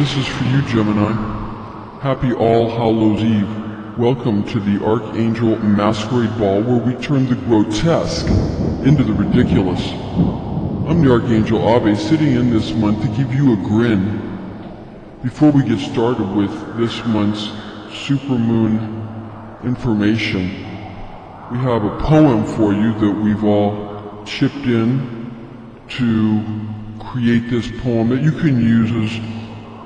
this is for you, Gemini. Happy All Hallows Eve. Welcome to the Archangel Masquerade Ball, where we turn the grotesque into the ridiculous. I'm the Archangel A.O.L, sitting in this month to give you a grin. Before we get started with this month's Supermoon information, we have a poem for you that we've all chipped in to create this poem that you can use as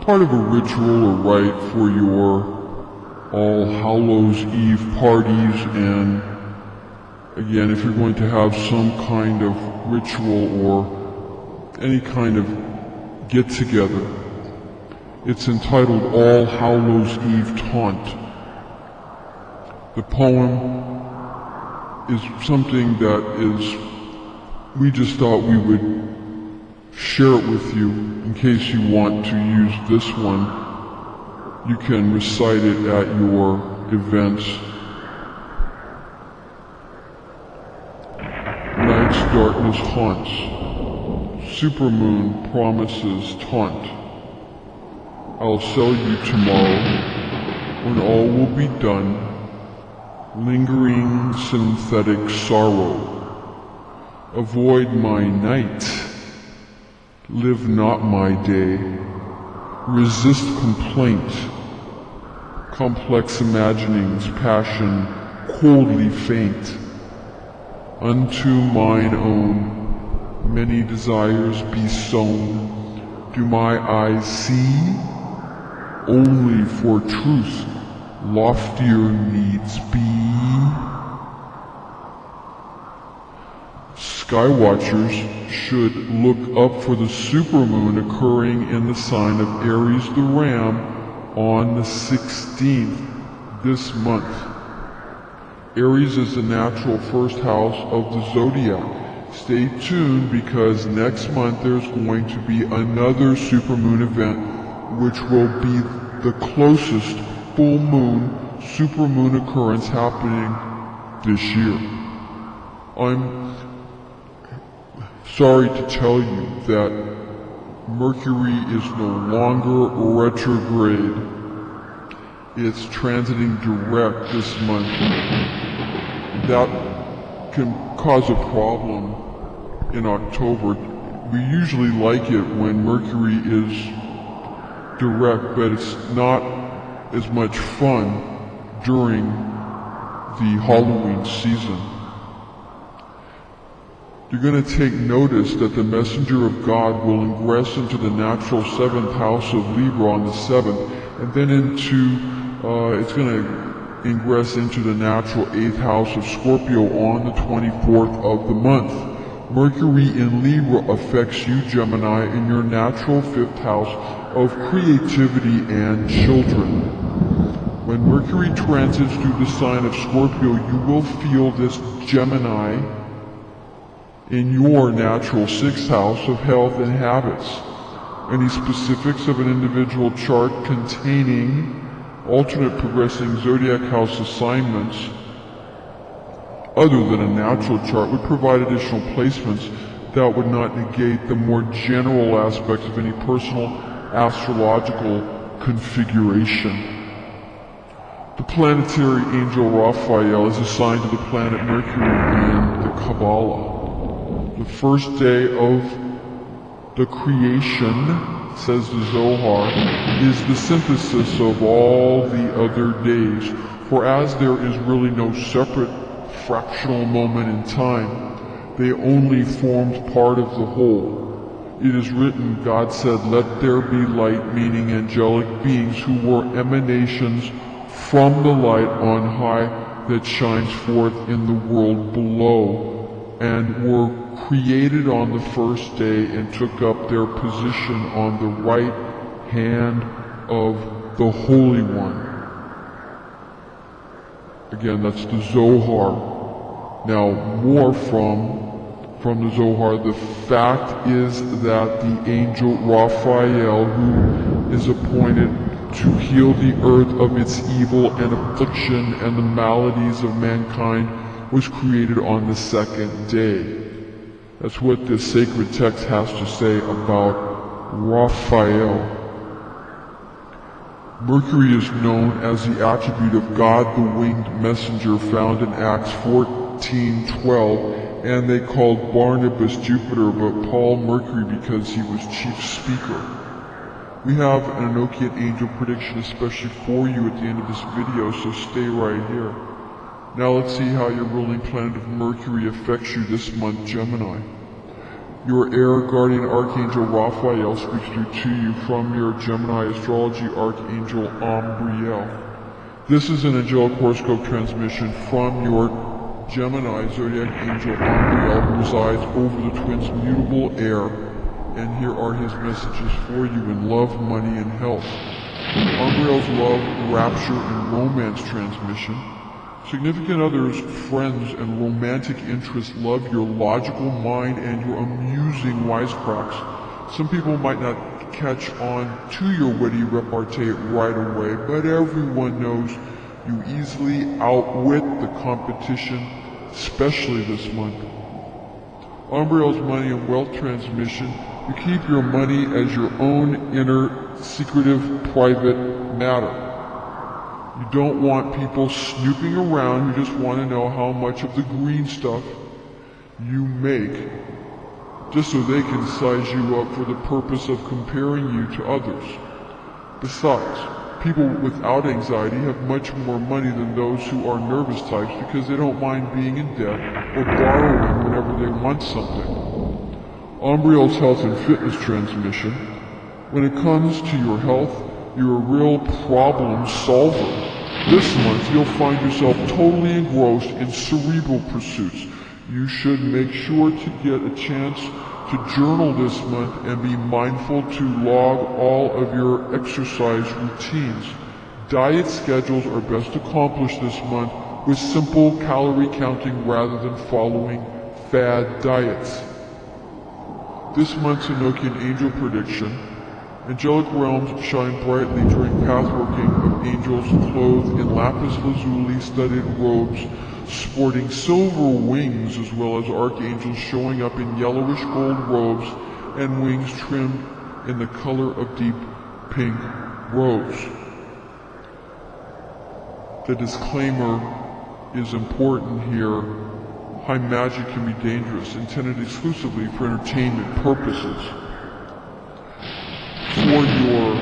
part of a ritual or rite for your All Hallows Eve parties, and again, if you're going to have some kind of ritual or any kind of get-together. It's entitled All Hallows Eve Taunt. The poem is something that we just thought we would share it with you in case you want to use this one. You can recite it at your events. Night's darkness haunts. Supermoon promises taunt. I'll sell you tomorrow when all will be done. Lingering synthetic sorrow. Avoid my night. Live not my day. Resist complaint. Complex imaginings, passion, coldly faint. Unto mine own, many desires be sown. Do my eyes see? Only for truth, loftier needs be. Skywatchers should look up for the supermoon occurring in the sign of Aries the Ram on the 16th this month. Aries is the natural first house of the zodiac. Stay tuned because next month there's going to be another supermoon event which will be the closest full moon supermoon occurrence happening this year. I'm sorry to tell you that Mercury is no longer retrograde. It's transiting direct this month. That can cause a problem in October. We usually like it when Mercury is direct, but it's not as much fun during the Halloween season. You're going to take notice that the messenger of God will ingress into the natural 7th house of Libra on the 7th, and then it's going to ingress into the natural 8th house of Scorpio on the 24th of the month. Mercury in Libra affects you, Gemini, in your natural 5th house of creativity and children. When Mercury transits through the sign of Scorpio, you will feel this, Gemini, in your natural 6th house of health and habits. Any specifics of an individual chart containing alternate progressing zodiac house assignments other than a natural chart would provide additional placements that would not negate the more general aspects of any personal astrological configuration. The planetary angel Raphael is assigned to the planet Mercury in the Kabbalah. The first day of the creation, says the Zohar, is the synthesis of all the other days, for as there is really no separate fractional moment in time, they only formed part of the whole. It is written, God said, let there be light, meaning angelic beings who were emanations from the light on high that shines forth in the world below, and were created on the first day and took up their position on the right hand of the Holy One. Again, that's the Zohar. Now, more from the Zohar, the fact is that the angel Raphael, who is appointed to heal the earth of its evil and affliction and the maladies of mankind, was created on the 2nd day. That's what this sacred text has to say about Raphael. Mercury is known as the attribute of God the Winged Messenger found in Acts 14:12, and they called Barnabas Jupiter but Paul Mercury because he was chief speaker. We have an Enochian angel prediction especially for you at the end of this video, so stay right here. Now let's see how your ruling planet of Mercury affects you this month, Gemini. Your air guardian archangel Raphael speaks to you from your Gemini astrology archangel A.O.L. This is an angelic horoscope transmission from your Gemini zodiac angel A.O.L, who resides over the twins' mutable air, and here are his messages for you in love, money, and health. A.O.L's love, rapture, and romance transmission. Significant others, friends, and romantic interests love your logical mind and your amusing wisecracks. Some people might not catch on to your witty repartee right away, but everyone knows you easily outwit the competition, especially this month. A.O.L's money and wealth transmission. You keep your money as your own inner, secretive, private matter. You don't want people snooping around, you just want to know how much of the green stuff you make, just so they can size you up for the purpose of comparing you to others. Besides, people without anxiety have much more money than those who are nervous types because they don't mind being in debt or borrowing whenever they want something. A.O.L's health and fitness transmission. When it comes to your health, you're a real problem solver. This month, you'll find yourself totally engrossed in cerebral pursuits. You should make sure to get a chance to journal this month and be mindful to log all of your exercise routines. Diet schedules are best accomplished this month with simple calorie counting rather than following fad diets. This month's Enochian angel prediction. Angelic realms shine brightly during pathworking of angels clothed in lapis lazuli studded robes sporting silver wings, as well as archangels showing up in yellowish gold robes and wings trimmed in the color of deep pink rose. The disclaimer is important here. High magic can be dangerous, intended exclusively for entertainment purposes. For your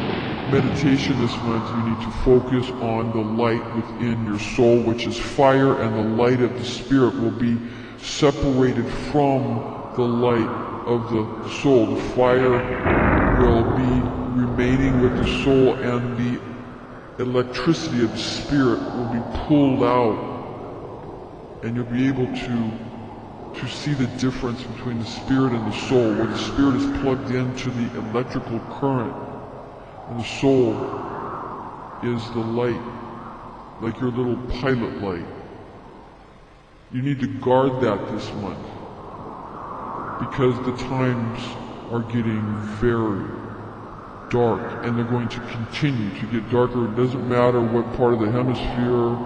meditation this month, you need to focus on the light within your soul, which is fire, and the light of the spirit will be separated from the light of the soul. The fire will be remaining with the soul, and the electricity of the spirit will be pulled out, and you'll be able to see the difference between the spirit and the soul, where the spirit is plugged into the electrical current, and the soul is the light, like your little pilot light. You need to guard that this month, because the times are getting very dark, and they're going to continue to get darker. It doesn't matter what part of the hemisphere,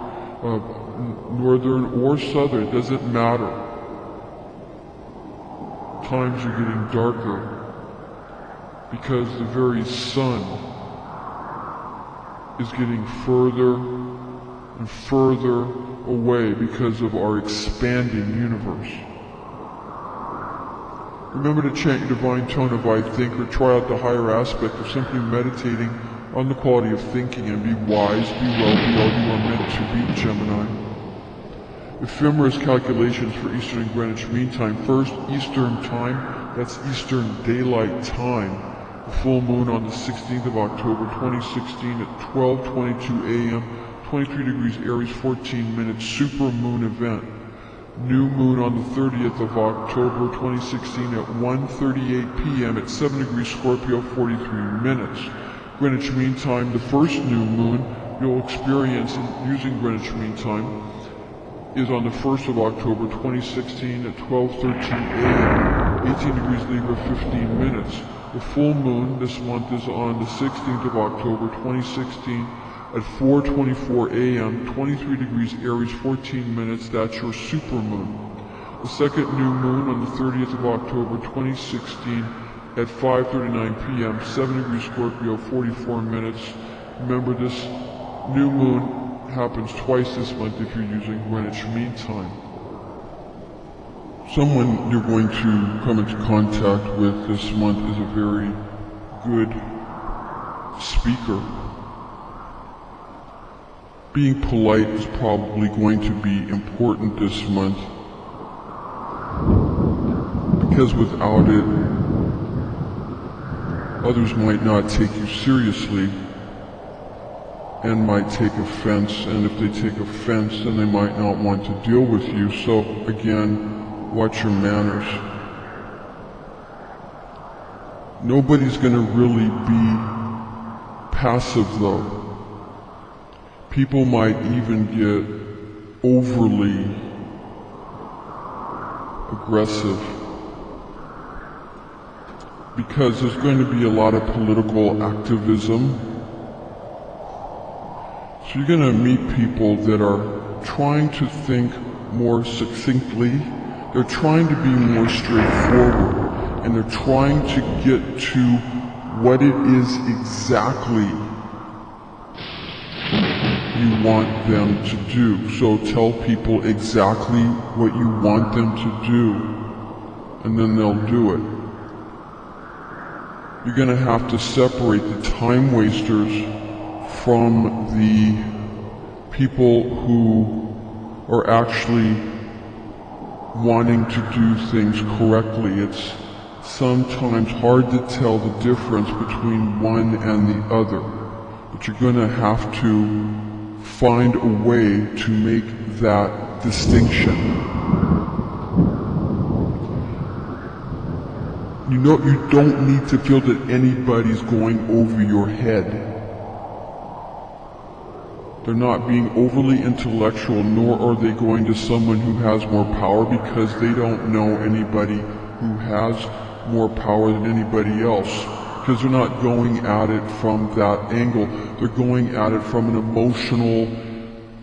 northern or southern, it doesn't matter. Times are getting darker because the very sun is getting further and further away because of our expanding universe. Remember to chant your divine tone of I think, or try out the higher aspect of simply meditating on the quality of thinking, and be wise, be well, be all you are meant to be, Gemini. Ephemeris calculations for Eastern and Greenwich Mean Time. First, Eastern Time, that's Eastern Daylight Time. The full moon on the 16th of October 2016 at 12:22 a.m., 23 degrees Aries, 14 minutes, Supermoon event. New moon on the 30th of October 2016 at 1:38 p.m. at 7 degrees Scorpio, 43 minutes. Greenwich Mean Time, the first new moon you'll experience using Greenwich Mean Time is on the 1st of October 2016 at 12:13 a.m., 18 degrees Libra, 15 minutes. The full moon this month is on the 16th of October 2016 at 4:24 a.m., 23 degrees Aries, 14 minutes. That's your supermoon. The second new moon on the 30th of October 2016 at 5:39 p.m., 7 degrees Scorpio, 44 minutes, Remember, this new moon happens twice this month if you're using Greenwich Mean Time. Someone you're going to come into contact with this month is a very good speaker. Being polite is probably going to be important this month, because without it, others might not take you seriously and might take offense, and if they take offense, then they might not want to deal with you. So again, watch your manners. Nobody's going to really be passive though. People might even get overly aggressive because there's going to be a lot of political activism. So you're going to meet people that are trying to think more succinctly. They're trying to be more straightforward, and they're trying to get to what it is exactly you want them to do. So tell people exactly what you want them to do, and then they'll do it. You're going to have to separate the time wasters from the people who are actually wanting to do things correctly. It's sometimes hard to tell the difference between one and the other, but you're going to have to find a way to make that distinction. You know, you don't need to feel that anybody's going over your head. They're not being overly intellectual, nor are they going to someone who has more power, because they don't know anybody who has more power than anybody else. Because they're not going at it from that angle. They're going at it from an emotional,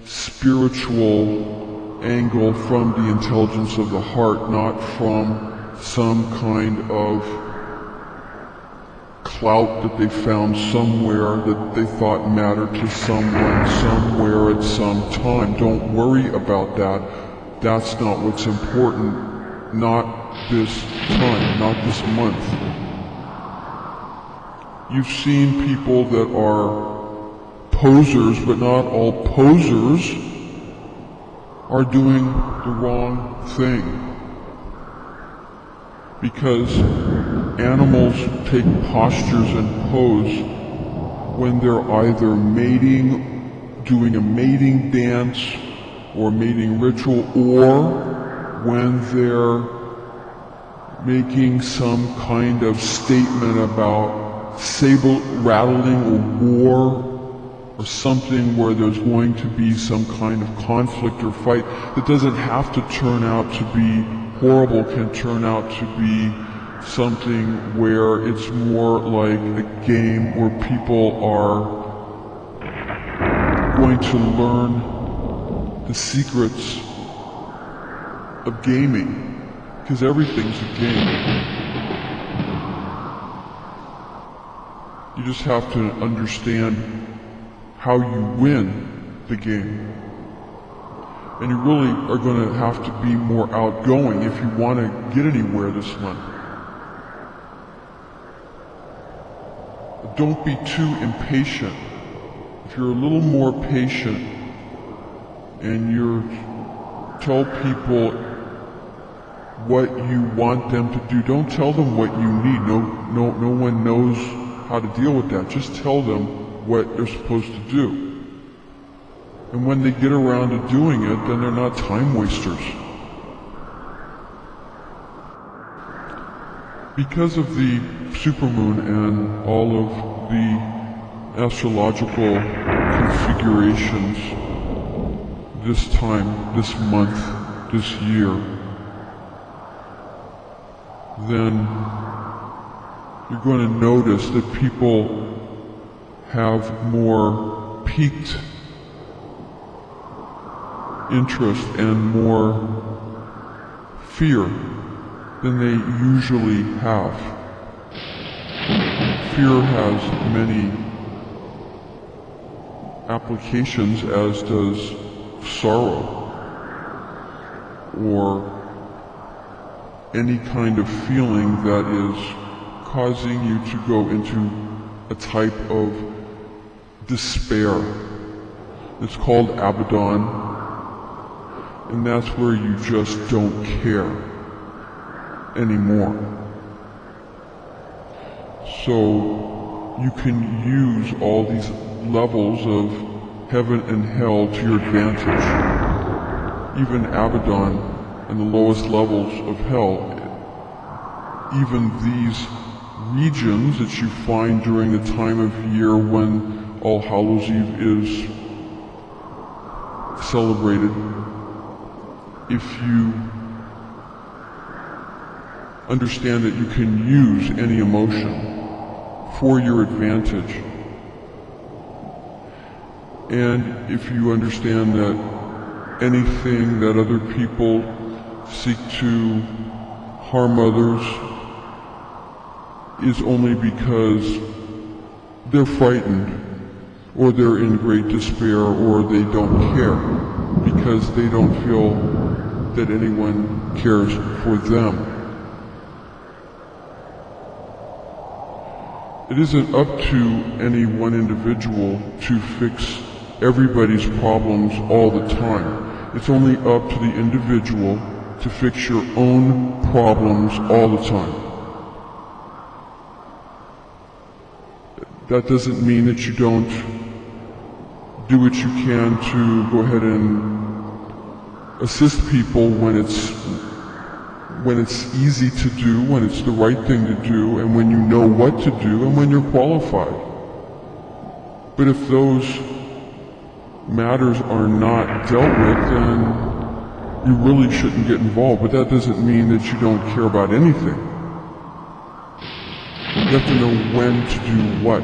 spiritual angle, from the intelligence of the heart, not from some kind of clout that they found somewhere that they thought mattered to someone somewhere at some time. Don't worry about that. That's not what's important. Not this time, not this month. You've seen people that are posers, but not all posers are doing the wrong thing. Because animals take postures and pose when they're either mating, doing a mating dance or mating ritual, or when they're making some kind of statement about saber rattling or war or something where there's going to be some kind of conflict or fight. That doesn't have to turn out to be horrible, can turn out to be something where it's more like a game where people are going to learn the secrets of gaming, because everything's a game. You just have to understand how you win the game. And you really are going to have to be more outgoing if you want to get anywhere this month. Don't be too impatient. If you're a little more patient and you tell people what you want them to do, don't tell them what you need. No one knows how to deal with that. Just tell them what they're supposed to do. And when they get around to doing it, then they're not time wasters. Because of the supermoon and all of the astrological configurations this time, this month, this year, then you're going to notice that people have more piqued interest and more fear than they usually have. Fear has many applications, as does sorrow or any kind of feeling that is causing you to go into a type of despair. It's called Abaddon, and that's where you just don't care anymore. So you can use all these levels of heaven and hell to your advantage. Even Abaddon and the lowest levels of hell, even these regions that you find during the time of year when All Hallows Eve is celebrated, if you understand that you can use any emotion for your advantage, and if you understand that anything that other people seek to harm others is only because they're frightened, or they're in great despair, or they don't care because they don't feel that anyone cares for them. It isn't up to any one individual to fix everybody's problems all the time. It's only up to the individual to fix your own problems all the time. That doesn't mean that you don't do what you can to go ahead and assist people when it's easy to do, when it's the right thing to do, and when you know what to do, and when you're qualified. But if those matters are not dealt with, then you really shouldn't get involved. But that doesn't mean that you don't care about anything. You have to know when to do what.